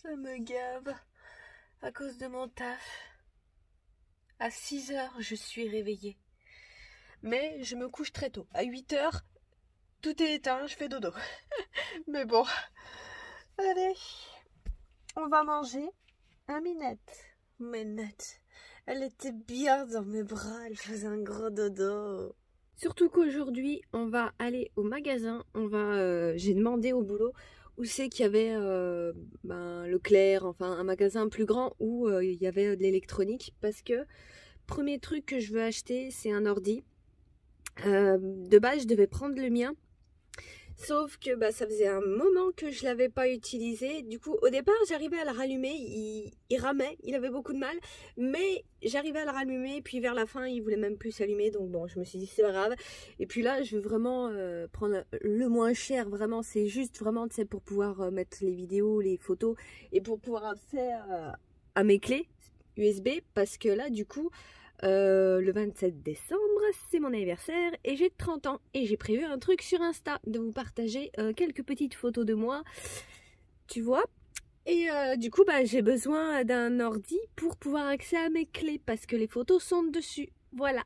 Ça me gave à cause de mon taf. À 6 h, je suis réveillée. Mais je me couche très tôt. À 8 h, tout est éteint, je fais dodo. Mais bon, allez, on va manger un Minette. Minette, elle était bien dans mes bras, elle faisait un gros dodo. Surtout qu'aujourd'hui, on va aller au magasin. J'ai demandé au boulot où c'est qu'il y avait Leclerc, enfin un magasin plus grand où il y avait de l'électronique. Parce que premier truc que je veux acheter, c'est un ordi. De base, je devais prendre le mien. Sauf que ça faisait un moment que je l'avais pas utilisé. Du coup, au départ, j'arrivais à le rallumer. Il ramait, il avait beaucoup de mal. Mais j'arrivais à le rallumer. Puis vers la fin, il voulait même plus s'allumer. Donc bon, je me suis dit, c'est pas grave. Et puis là, je veux vraiment prendre le moins cher. Vraiment, c'est juste vraiment, tu sais, pour pouvoir mettre les vidéos, les photos. Et pour pouvoir faire à mes clés USB. Parce que là, du coup... le 27 décembre, c'est mon anniversaire et j'ai 30 ans. Et j'ai prévu un truc sur Insta, de vous partager quelques petites photos de moi, tu vois. Et du coup, j'ai besoin d'un ordi pour pouvoir accéder à mes clés parce que les photos sont dessus. Voilà.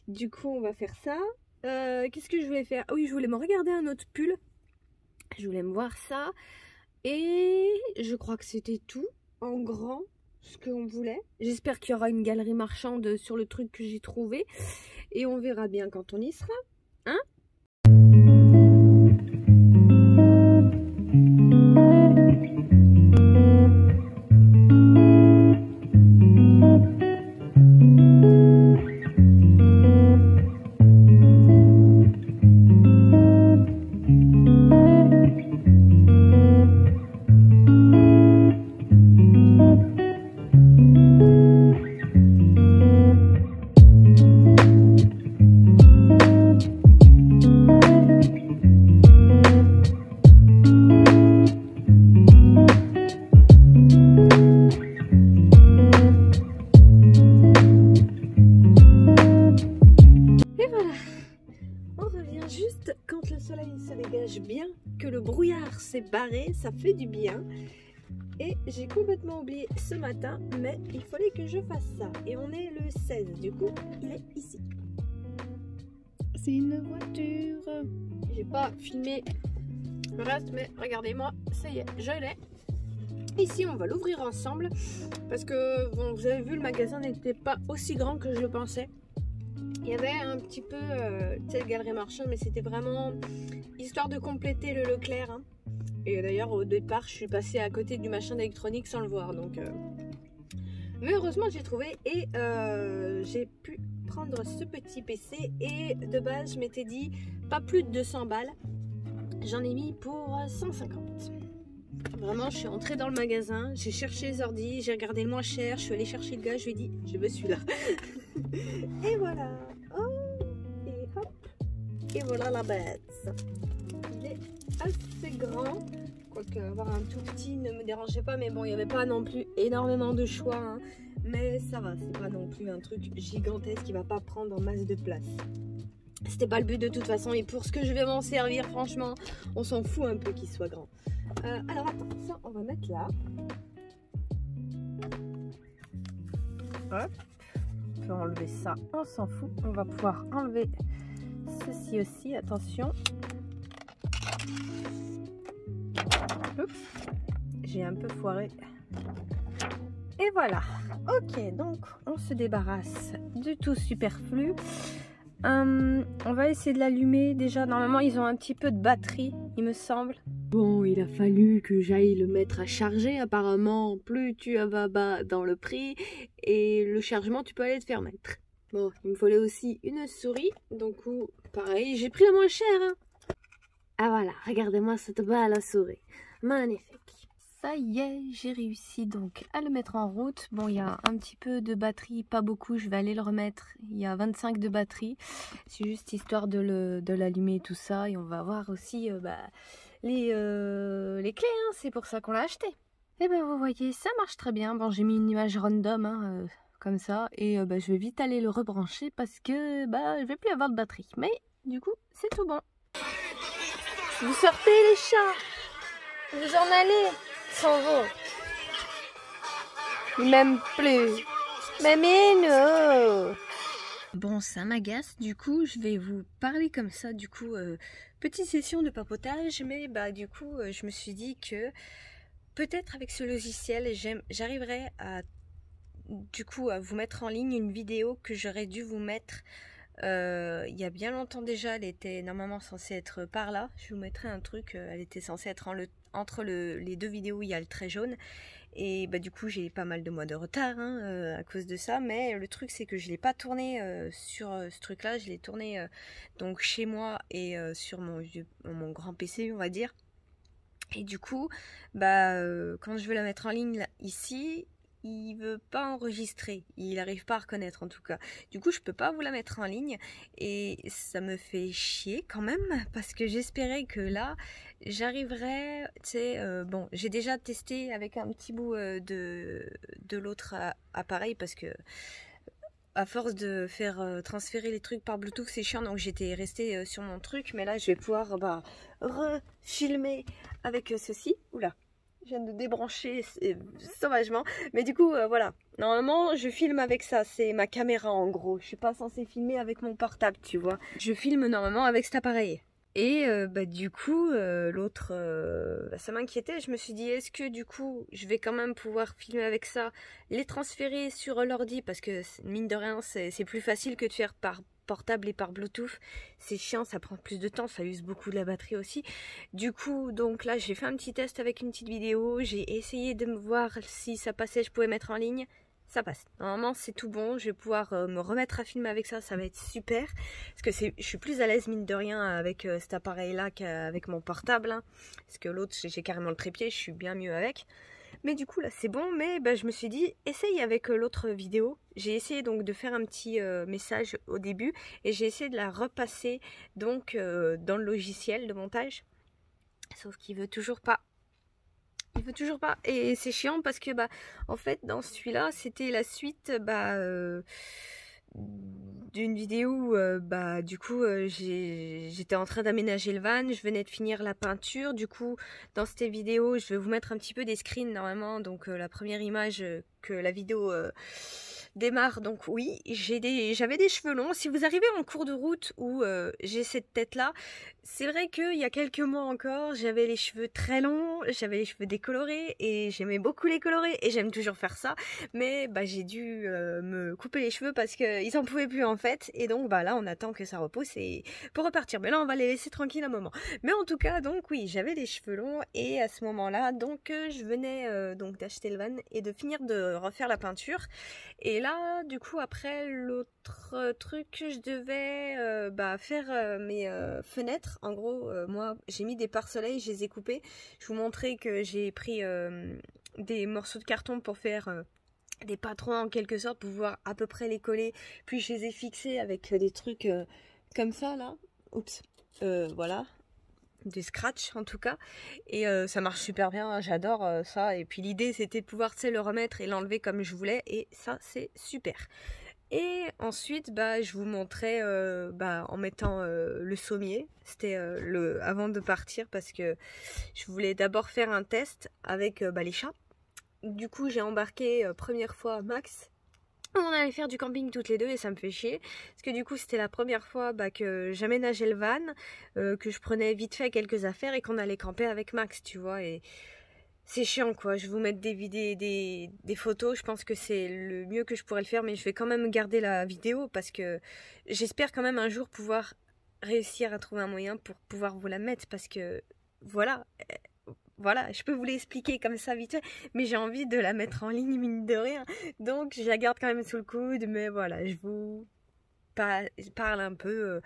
Du coup, on va faire ça. Qu'est-ce que je voulais faire? Oui, je voulais me regarder un autre pull. Je voulais me voir ça. Et je crois que c'était tout en grand. Ce qu'on voulait. J'espère qu'il y aura une galerie marchande sur le truc que j'ai trouvé. Et on verra bien quand on y sera. Hein ? Bien que le brouillard s'est barré, ça fait du bien. Et j'ai complètement oublié ce matin, mais il fallait que je fasse ça. Et on est le 16, du coup, il est ici. C'est une voiture. J'ai pas filmé le reste, mais regardez-moi, ça y est, je l'ai. Ici, on va l'ouvrir ensemble parce que, bon, vous avez vu, le magasin n'était pas aussi grand que je le pensais. Il y avait un petit peu, tu sais, galerie marchande, mais c'était vraiment histoire de compléter le Leclerc. Hein. Et d'ailleurs, au départ, je suis passée à côté du machin d'électronique sans le voir. Donc, mais heureusement, j'ai trouvé et j'ai pu prendre ce petit PC. Et de base, je m'étais dit pas plus de 200 balles. J'en ai mis pour 150. Vraiment, je suis entrée dans le magasin, j'ai cherché les ordis, j'ai regardé le moins cher, je suis allée chercher le gars, je lui ai dit, je veux celui-là. Et voilà. Oh, et hop. Et voilà la bête. Il est assez grand. Quoique avoir un tout petit ne me dérangeait pas, mais bon, il n'y avait pas non plus énormément de choix. Hein. Mais ça va, c'est pas non plus un truc gigantesque qui va pas prendre en masse de place. C'était pas le but de toute façon, et pour ce que je vais m'en servir, franchement, on s'en fout un peu qu'il soit grand. Alors attends, ça on va mettre là. Hop. On peut enlever ça, on s'en fout. On va pouvoir enlever ceci aussi, attention. Oups, j'ai un peu foiré. Et voilà. Ok, donc on se débarrasse de tout superflu. On va essayer de l'allumer. Déjà, normalement, ils ont un petit peu de batterie, il me semble. Bon, il a fallu que j'aille le mettre à charger. Apparemment, plus tu vas bas dans le prix et le chargement, tu peux aller te faire mettre. Bon, il me fallait aussi une souris. Donc, pareil, j'ai pris la moins chère. Hein. Ah voilà, regardez-moi cette belle souris. Magnifique. Ça y est, j'ai réussi donc à le mettre en route. Bon, il y a un petit peu de batterie, pas beaucoup, je vais aller le remettre. Il y a 25 de batterie. C'est juste histoire de l'allumer et tout ça. Et on va voir aussi les clés, hein. C'est pour ça qu'on l'a acheté. Et ben vous voyez, ça marche très bien. Bon, j'ai mis une image random, hein, comme ça. Et je vais vite aller le rebrancher parce que je vais plus avoir de batterie. Mais du coup, c'est tout bon. Vous sortez les chats, vous en allez. S'en vont. Il m'aime plus. Mamino. Bon, ça m'agace, du coup, je vais vous parler comme ça, du coup, petite session de papotage, mais bah du coup, je me suis dit que peut-être avec ce logiciel, j'arriverai à, du coup, à vous mettre en ligne une vidéo que j'aurais dû vous mettre il y a bien longtemps déjà. Elle était normalement censée être par là, je vous mettrai un truc, elle était censée être entre les deux vidéos où il y a le trait jaune. Et bah du coup j'ai pas mal de mois de retard à cause de ça, mais le truc c'est que je l'ai pas tourné sur ce truc là, je l'ai tourné donc chez moi et sur mon grand PC on va dire. Et du coup bah quand je veux la mettre en ligne là, ici, il veut pas enregistrer, il arrive pas à reconnaître en tout cas. Du coup je peux pas vous la mettre en ligne et ça me fait chier quand même parce que j'espérais que là j'arriverais, tu sais, bon j'ai déjà testé avec un petit bout de l'autre appareil parce que à force de faire transférer les trucs par Bluetooth c'est chiant, donc j'étais restée sur mon truc, mais là je vais pouvoir bah, refilmer avec ceci. Oula, je viens de débrancher sauvagement, mais du coup voilà, normalement je filme avec ça, c'est ma caméra en gros, je suis pas censée filmer avec mon portable tu vois, je filme normalement avec cet appareil. Et bah du coup l'autre ça m'inquiétait, je me suis dit est-ce que du coup je vais quand même pouvoir filmer avec ça, les transférer sur l'ordi parce que mine de rien c'est plus facile que de faire par portable et par Bluetooth, c'est chiant, ça prend plus de temps, ça use beaucoup de la batterie aussi. Du coup donc là j'ai fait un petit test avec une petite vidéo, j'ai essayé de me voir si ça passait, je pouvais mettre en ligne. Ça passe. Normalement, c'est tout bon. Je vais pouvoir me remettre à filmer avec ça. Ça va être super. Parce que je suis plus à l'aise, mine de rien, avec cet appareil-là qu'avec mon portable. Hein. Parce que l'autre, j'ai carrément le trépied. Je suis bien mieux avec. Mais du coup, là, c'est bon. Mais bah, je me suis dit, essaye avec l'autre vidéo. J'ai essayé donc de faire un petit message au début. Et j'ai essayé de la repasser donc dans le logiciel de montage. Sauf qu'il veut toujours pas. Il veut toujours pas et c'est chiant parce que bah en fait dans celui-là c'était la suite bah d'une vidéo où bah du coup j'étais en train d'aménager le van, je venais de finir la peinture. Du coup dans cette vidéo je vais vous mettre un petit peu des screens normalement, donc la première image que la vidéo démarre. Donc oui, j'avais des cheveux longs. Si vous arrivez en cours de route où j'ai cette tête là, c'est vrai qu'il y a quelques mois encore j'avais les cheveux très longs, j'avais les cheveux décolorés et j'aimais beaucoup les colorer et j'aime toujours faire ça, mais bah j'ai dû me couper les cheveux parce qu'ils en pouvaient plus en fait, et donc bah là on attend que ça repousse et pour repartir, mais là on va les laisser tranquilles un moment. Mais en tout cas donc oui, j'avais les cheveux longs et à ce moment là donc je venais donc d'acheter le van et de finir de refaire la peinture. Et là du coup après l'autre truc je devais bah, faire mes fenêtres. En gros moi j'ai mis des pare-soleil, je les ai coupés. Je vous montrais que j'ai pris des morceaux de carton pour faire des patrons en quelque sorte, pour pouvoir à peu près les coller, puis je les ai fixés avec des trucs comme ça là, oups, voilà, des scratchs en tout cas, et ça marche super bien, hein, j'adore ça. Et puis l'idée c'était de pouvoir, tu sais, le remettre et l'enlever comme je voulais, et ça c'est super. Et ensuite bah je vous montrais bah, en mettant le sommier, c'était avant de partir parce que je voulais d'abord faire un test avec bah, les chats. Du coup j'ai embarqué première fois Max, on allait faire du camping toutes les deux et ça me fait chier parce que du coup c'était la première fois bah, que j'aménageais le van, que je prenais vite fait quelques affaires et qu'on allait camper avec Max, tu vois, et c'est chiant quoi. Je vais vous mettre des photos, je pense que c'est le mieux que je pourrais le faire, mais je vais quand même garder la vidéo parce que j'espère quand même un jour pouvoir réussir à trouver un moyen pour pouvoir vous la mettre, parce que voilà, je peux vous l'expliquer comme ça vite fait, mais j'ai envie de la mettre en ligne mine de rien, donc je la garde quand même sous le coude. Mais voilà, je vous parle un peu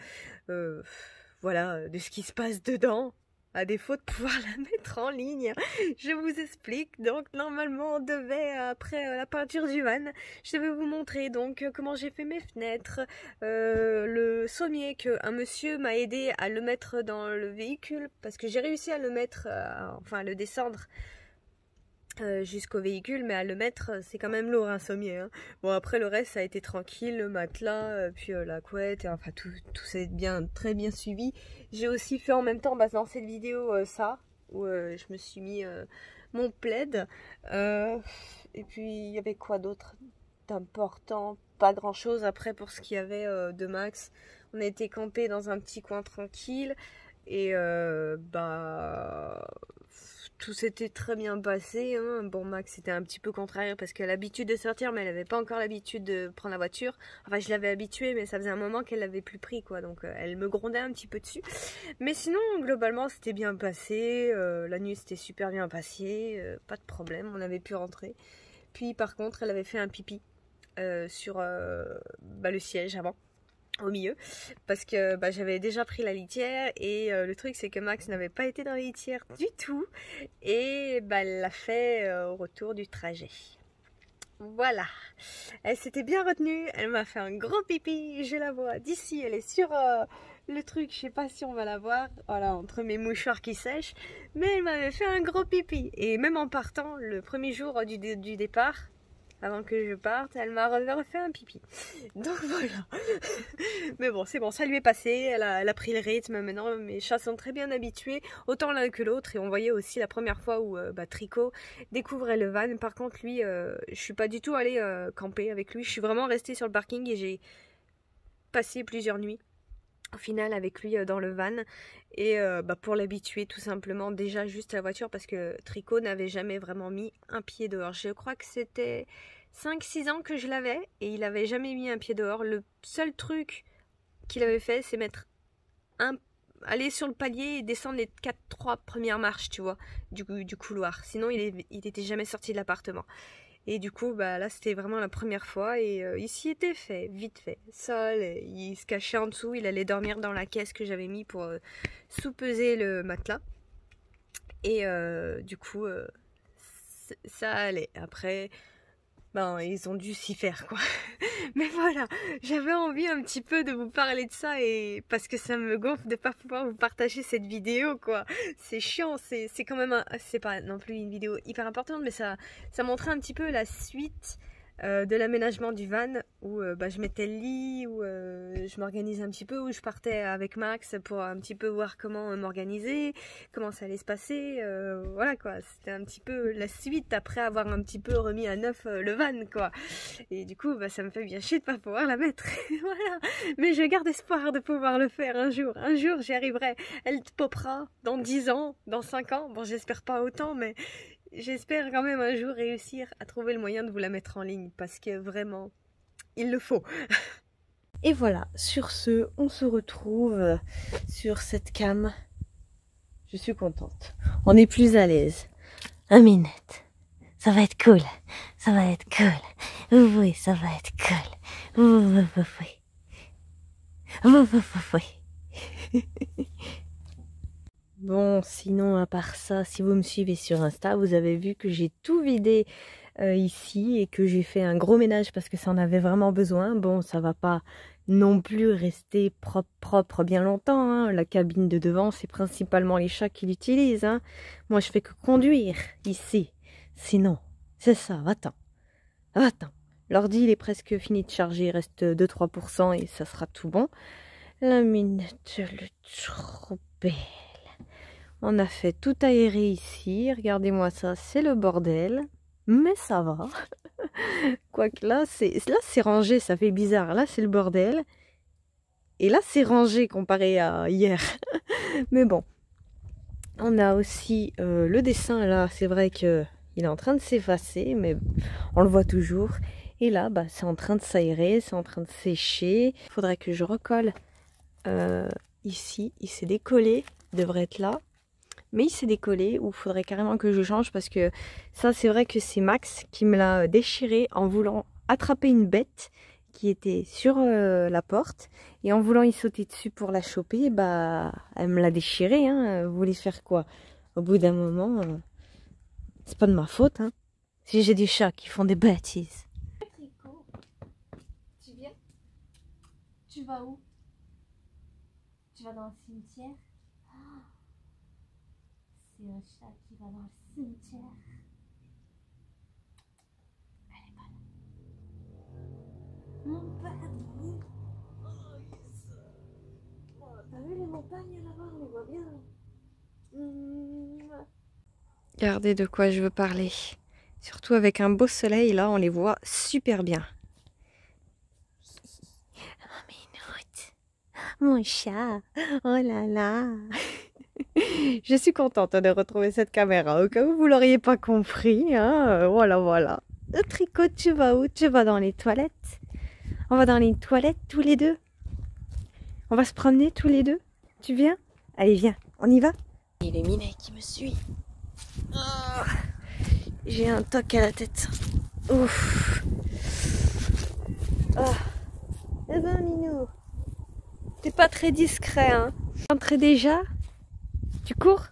voilà, de ce qui se passe dedans, à défaut de pouvoir la mettre en ligne. Je vous explique. Donc normalement on devait, après la peinture du van, je devais vous montrer donc comment j'ai fait mes fenêtres, le sommier que un monsieur m'a aidé à le mettre dans le véhicule, parce que j'ai réussi à le mettre, enfin à le descendre jusqu'au véhicule, mais à le mettre c'est quand même lourd un sommier, hein. Bon après le reste ça a été tranquille, le matelas, puis la couette, et enfin tout s'est très bien suivi. J'ai aussi fait en même temps dans cette vidéo ça, où je me suis mis mon plaid. Et puis il y avait quoi d'autre d'important? Pas grand chose après pour ce qu'il y avait de Max. On a été campé dans un petit coin tranquille et tout s'était très bien passé, hein. Bon, Max était un petit peu contrarié parce qu'elle a l'habitude de sortir, mais elle n'avait pas encore l'habitude de prendre la voiture. Enfin, je l'avais habituée, mais ça faisait un moment qu'elle l'avait plus pris, quoi. Donc, elle me grondait un petit peu dessus. Mais sinon, globalement, c'était bien passé. La nuit, c'était super bien passé. Pas de problème, on avait pu rentrer. Puis, par contre, elle avait fait un pipi sur le siège avant. Au milieu parce que j'avais déjà pris la litière et le truc c'est que Max n'avait pas été dans la litière du tout et elle l'a fait au retour du trajet. Voilà, elle s'était bien retenue, elle m'a fait un gros pipi, je la vois d'ici, elle est sur le truc, je sais pas si on va la voir, voilà, entre mes mouchoirs qui sèchent, mais elle m'avait fait un gros pipi et même en partant le premier jour du départ, avant que je parte, elle m'a refait un pipi. Donc voilà. Mais bon, c'est bon, ça lui est passé. Elle a pris le rythme. Maintenant, mes chats sont très bien habitués, autant l'un que l'autre. Et on voyait aussi la première fois où Tricot découvrait le van. Par contre, lui, je suis pas du tout allée camper avec lui. Je suis vraiment restée sur le parking et j'ai passé plusieurs nuits au final avec lui dans le van et pour l'habituer tout simplement déjà juste à la voiture parce que Tricot n'avait jamais vraiment mis un pied dehors. Je crois que c'était 5-6 ans que je l'avais et il n'avait jamais mis un pied dehors. Le seul truc qu'il avait fait c'est aller sur le palier et descendre les 3 premières marches, tu vois, du couloir. Sinon il était jamais sorti de l'appartement. Et du coup, là, c'était vraiment la première fois et il s'y était fait, vite fait. Seul, il se cachait en dessous, il allait dormir dans la caisse que j'avais mis pour sous-peser le matelas. Et du coup, ça allait. Après, ils ont dû s'y faire, quoi. Mais voilà, j'avais envie un petit peu de vous parler de ça et parce que ça me gonfle de pas pouvoir vous partager cette vidéo, quoi. C'est chiant, c'est quand même c'est pas non plus une vidéo hyper importante, mais ça montrait un petit peu la suite de l'aménagement du van où je mettais le lit, où je m'organisais un petit peu, où je partais avec Max pour un petit peu voir comment m'organiser, comment ça allait se passer, voilà quoi, c'était un petit peu la suite après avoir un petit peu remis à neuf le van, quoi. Et du coup ça me fait bien chier de pas pouvoir la mettre. Voilà, mais je garde espoir de pouvoir le faire un jour j'y arriverai. Elle popera dans 10 ans, dans 5 ans, bon j'espère pas autant, mais j'espère quand même un jour réussir à trouver le moyen de vous la mettre en ligne parce que vraiment, il le faut. Et voilà, sur ce, on se retrouve sur cette cam. Je suis contente. On est plus à l'aise. Un minute. Ça va être cool. Ça va être cool. Oui, ça va être cool. Oui. Bon, sinon, à part ça, si vous me suivez sur Insta, vous avez vu que j'ai tout vidé ici et que j'ai fait un gros ménage parce que ça en avait vraiment besoin. Bon, ça va pas non plus rester propre bien longtemps, hein. La cabine de devant, c'est principalement les chats qui l'utilisent, hein. Moi, je fais que conduire ici. Sinon, c'est ça, va-t'en. Va-t'en. L'ordi, il est presque fini de charger, il reste 2-3% et ça sera tout bon. La minute, le trop belle. On a fait tout aérer ici. Regardez-moi ça, c'est le bordel. Mais ça va. Quoique là, c'est rangé, ça fait bizarre. Là, c'est le bordel. Et là, c'est rangé comparé à hier. Mais bon. On a aussi le dessin, là. C'est vrai qu'il est en train de s'effacer, mais on le voit toujours. Et là, c'est en train de s'aérer, c'est en train de sécher. Il faudrait que je recolle ici. Il s'est décollé, il devrait être là. Mais il s'est décollé, ou il faudrait carrément que je change parce que ça, c'est vrai que c'est Max qui me l'a déchiré en voulant attraper une bête qui était sur la porte. Et en voulant y sauter dessus pour la choper, elle me l'a déchiré, hein. Vous voulez faire quoi? Au bout d'un moment, c'est pas de ma faute, hein. Si j'ai des chats qui font des bêtises. Tu viens? Tu vas où? Tu vas dans le cimetière? C'est un chat qui va dans le cimetière. Elle est pas là. Mon padre. Oh, yes. T'as vu les montagnes là-bas? On les voit bien. Regardez de quoi je veux parler. Surtout avec un beau soleil, là, on les voit super bien. Oh, Minoute, mon chat, oh là là. Je suis contente de retrouver cette caméra, au cas où vous l'auriez pas compris. Hein. Voilà, voilà. Tricot, tu vas où? Tu vas dans les toilettes? On va dans les toilettes tous les deux? On va se promener tous les deux? Tu viens? Allez, viens, on y va? Il est Minet qui me suit. Oh, j'ai un toc à la tête. Ouf. Oh. Eh ben, Minou, t'es pas très discret, hein? Rentré déjà? Tu cours?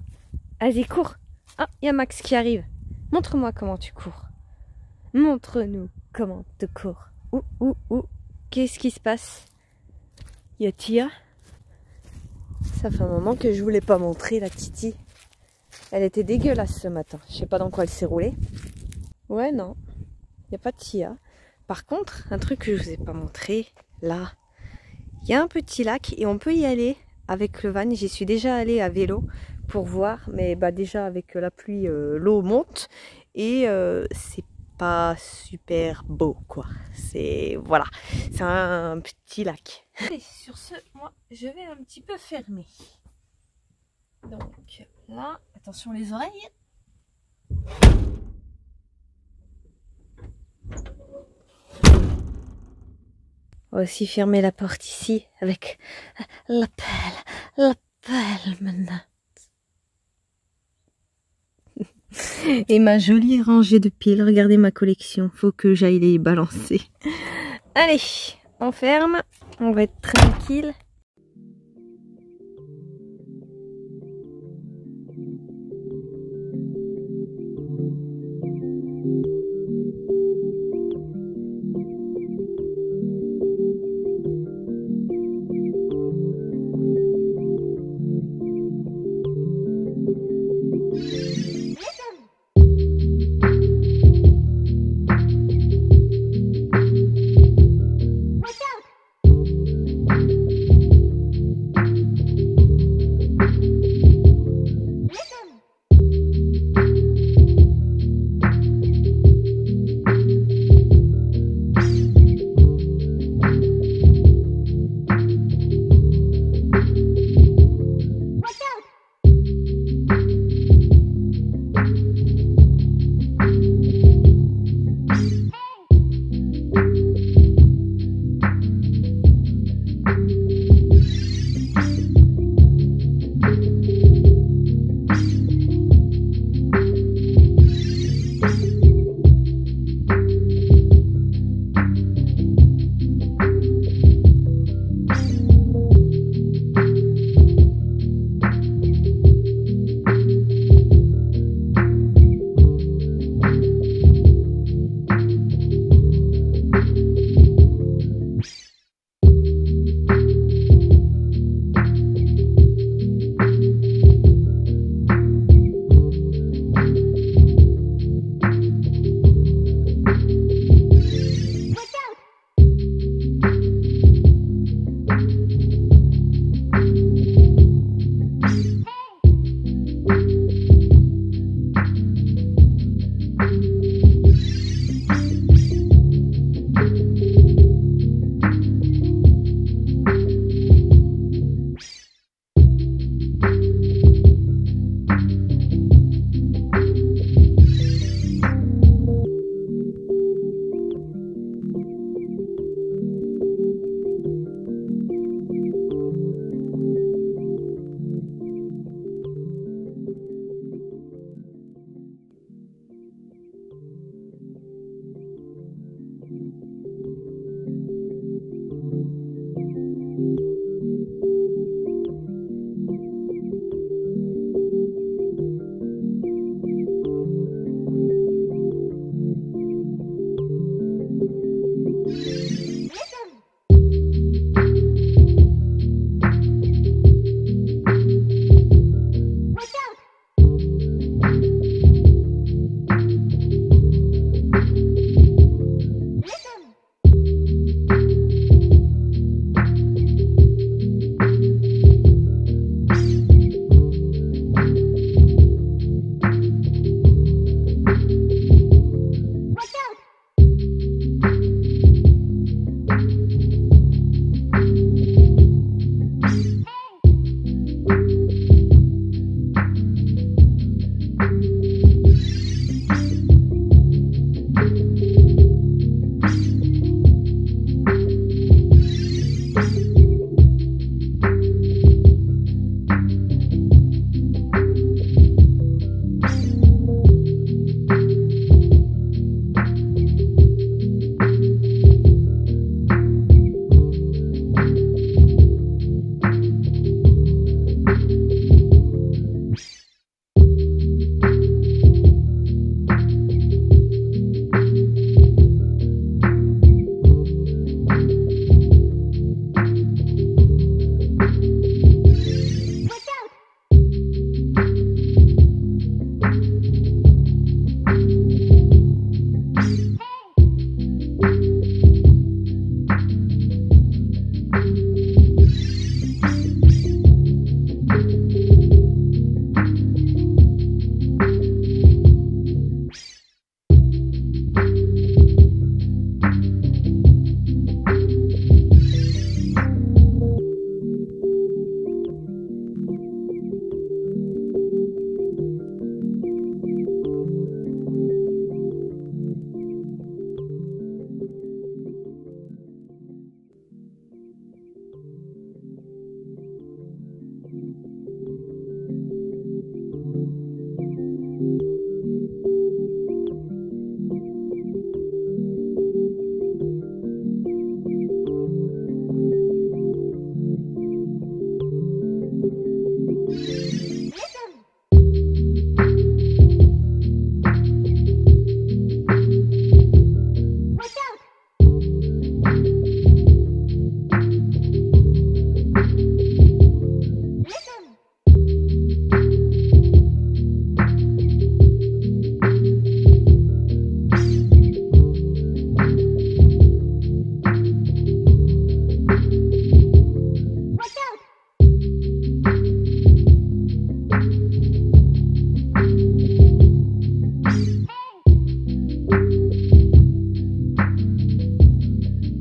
Vas-y, cours. Ah, il y a Max qui arrive. Montre-moi comment tu cours. Montre-nous comment tu cours. Ouh. Qu'est-ce qui se passe? Il y a Tia. Ça fait un moment que je voulais pas montrer la Titi. Elle était dégueulasse ce matin. Je sais pas dans quoi elle s'est roulée. Ouais, non. Il n'y a pas de Tia. Par contre, un truc que je vous ai pas montré, là, il y a un petit lac et on peut y aller avec le van. J'y suis déjà allée à vélo pour voir, mais bah déjà avec la pluie, l'eau monte et c'est pas super beau, quoi. C'est voilà, c'est un petit lac. Et sur ce, moi, je vais un petit peu fermer. Donc là, attention les oreilles. On va aussi fermer la porte ici avec la pelle maintenant. Et ma jolie rangée de piles. Regardez ma collection. Faut que j'aille les balancer. Allez, on ferme. On va être tranquille.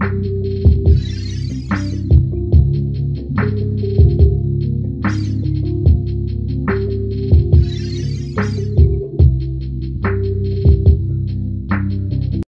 Bye.